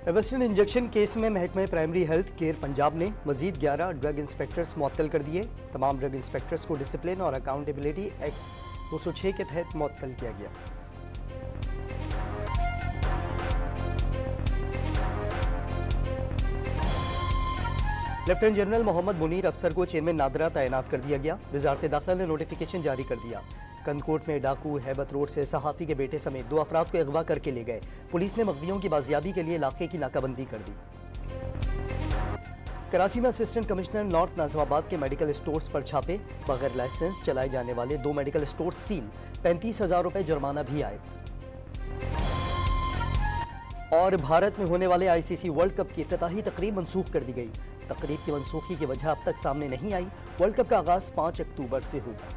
Western injection case में महकमे primary health care Punjab ने मजीद 11 ड्रग इंस्पेक्टर्स मुअत्तल कर दिए। तमाम ड्रग इंस्पेक्टर्स को डिसिप्लिन और अकाउंटेबिलिटी एक्ट 206 के तहत मुअत्तल किया गया। लेफ्टिनेंट जनरल मोहम्मद मुनीर अफसर को चेयरमैन नादरा तैनात कर दिया गया। वजारत दाखिला ने नोटिफिकेशन जारी कर दिया। कनकोट में डाकू हैबत रोड से सहाफ़ी के बेटे समेत 2 अफराद को अगवा करके ले गए। पुलिस ने मगवियों की बाजियाबी के लिए इलाके की नाकाबंदी कर दी। कराची में असिस्टेंट कमिश्नर नॉर्थ नाज़िमाबाद के मेडिकल स्टोर्स पर छापे। बगैर लाइसेंस चलाए जाने वाले 2 मेडिकल स्टोर सील। 35,000 रुपए जुर्माना भी आए। और भारत में होने वाले ICC वर्ल्ड कप की इफ्तिताही तकरीब मनसूख कर दी गई। तकरीब की मनसूखी की वजह अब तक सामने नहीं आई। वर्ल्ड कप का आगाज 5 अक्टूबर से होगा।